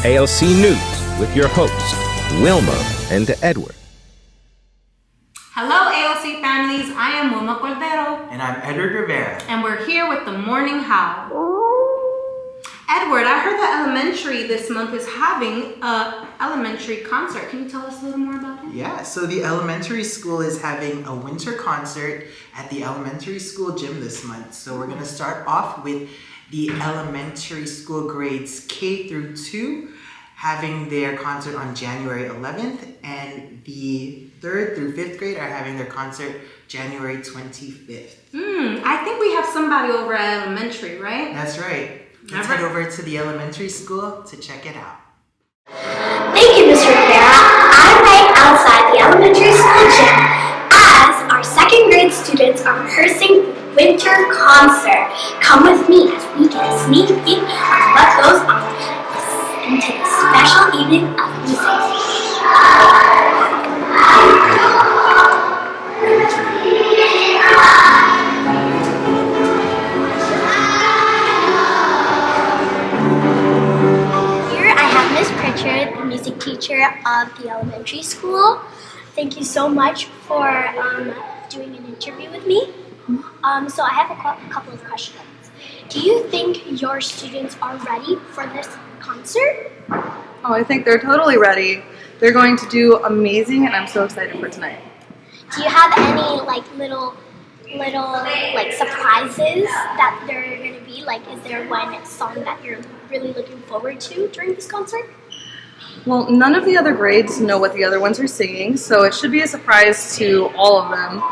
AoC News with your hosts, Wilma and Edward. Hello, AoC families. I am Wilma Cordero. And I'm Edward Rivera. And we're here with the Morning Howl. Edward, I heard that elementary this month is having an elementary concert. Can you tell us a little more about it? Yeah, so the elementary school is having a winter concert at the elementary school gym this month. So we're going to start off with the elementary school grades K through 2 having their concert on January 11th, and the 3rd through 5th grade are having their concert January 25th. I think we have somebody over at elementary, right? That's right. Let's head over to the elementary school to check it out. Thank you, Mr. Rivera. I'm right outside the elementary school gym as our 2nd grade students are rehearsing winter concert. Come with me as we get a sneak peek of what goes on into the special evening of music. The music teacher of the elementary school. Thank you so much for doing an interview with me. So I have a couple of questions. Do you think your students are ready for this concert? Oh, I think they're totally ready. They're going to do amazing, and I'm so excited for tonight. Do you have any little surprises that they're going to be? Is there one song that you're really looking forward to during this concert? Well, none of the other grades know what the other ones are singing, so it should be a surprise to all of them,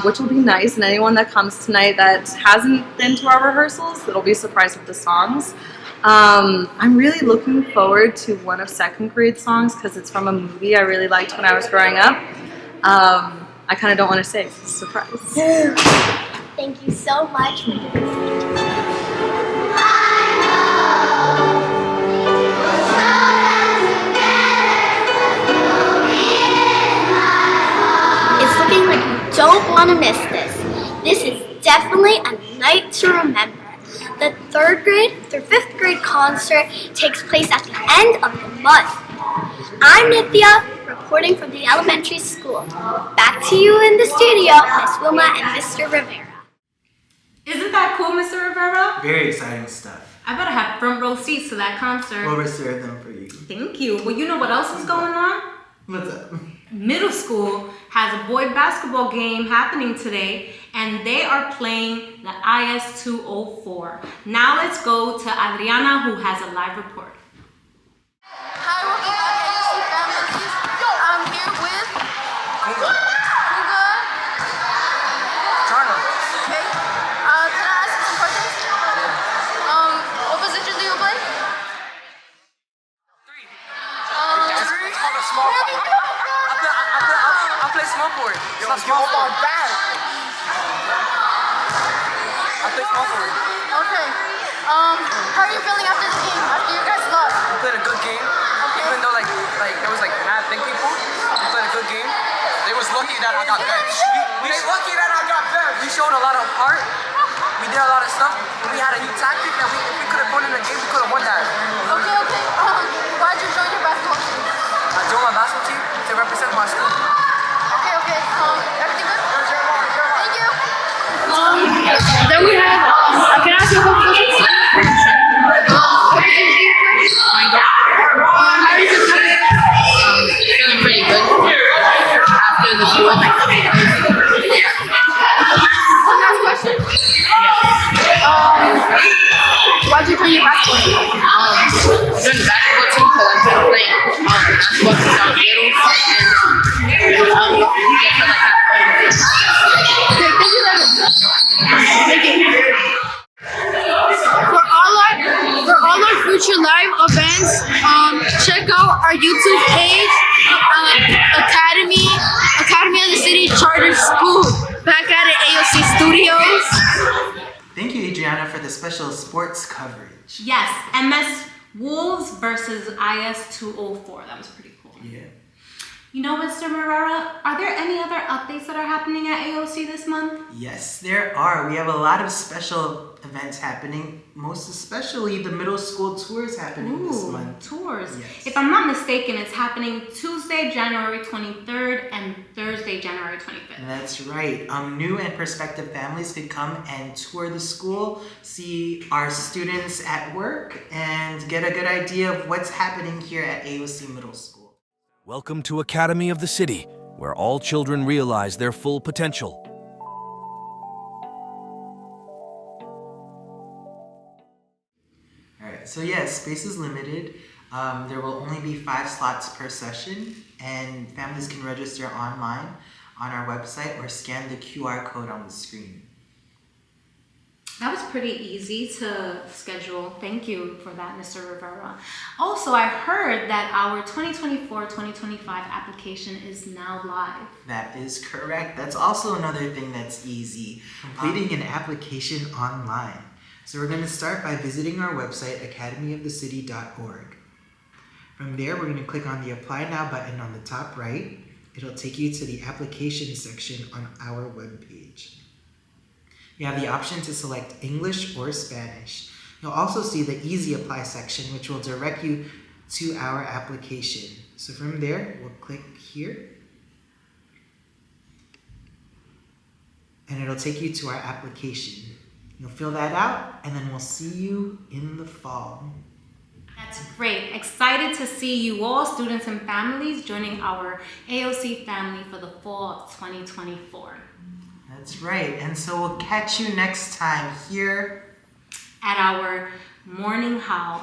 which will be nice. And anyone that comes tonight that hasn't been to our rehearsals, it'll be surprised with the songs. I'm really looking forward to one of 2nd grade songs because it's from a movie I really liked when I was growing up. I kind of don't want to say, it's a surprise. Thank you so much for giving me. Don't want to miss this. This is definitely a night to remember. The 3rd grade through 5th grade concert takes place at the end of the month. I'm Nithya, reporting from the elementary school. Back to you in the studio, Miss Wilma and Mr. Rivera. Isn't that cool, Mr. Rivera? Very exciting stuff. I better have front row seats to that concert. We'll reserve them for you. Thank you. Well, you know what else is going on? What's up? Middle school has a boy basketball game happening today, and they are playing the IS-204. Now let's go to Adriana, who has a live report. Hi, welcome back, AoC families. I'm here with Kuga. Chana. Okay. Can I ask you some questions? What position do you play? 3. It's called a small forward. I play small forward. It's not small forward. I play small forward. Okay. How are you feeling after the game? After you guys lost? We played a good game. Okay. Even though there was mad big people, we played a good game. They was lucky that I got benched. We showed a lot of heart. We did a lot of stuff. We had a new tactic that if we could have won in the game, we could have won that. Okay. Why'd you join your basketball team? I joined my basketball team to represent my school. Okay. Everything good? Thank you. Then we have, can I ask you a couple questions? Feeling pretty good after the duel. One last question. Why'd you join your basketball team? Joined the basketball team because I've been playing basketball since I was little, and I feel like I Okay, thank you very much. Thank you. For all our future live events, check out our YouTube page, Academy of the City Charter School, back at it, AoC Studios. Thank you, Adriana, for the special sports coverage. Yes, MS Wolves versus IS-204. That was pretty cool. Yeah. You know, Mr. Rivera, are there any other updates that are happening at AoC this month? Yes, there are. We have a lot of special events happening, most especially the middle school tours happening this month. Tours. Yes. If I'm not mistaken, it's happening Tuesday, January 23rd and Thursday, January 25th. That's right. New and prospective families could come and tour the school, see our students at work, and get a good idea of what's happening here at AoC Middle School. Welcome to Academy of the City, where all children realize their full potential. Alright, so yes, space is limited. There will only be 5 slots per session, and families can register online on our website or scan the QR code on the screen. That was pretty easy to schedule. Thank you for that, Mr. Rivera. Also, I heard that our 2024-2025 application is now live. That is correct. That's also another thing that's easy, completing an application online. So we're going to start by visiting our website, academyofthecity.org. From there, we're going to click on the Apply Now button on the top right. It'll take you to the application section on our webpage. You have the option to select English or Spanish. You'll also see the Easy Apply section, which will direct you to our application. So from there, we'll click here. And it'll take you to our application. You'll fill that out, and then we'll see you in the fall. That's great. Excited to see you all, students and families, joining our AoC family for the fall of 2024. That's right. And so we'll catch you next time here at our Morning Howl.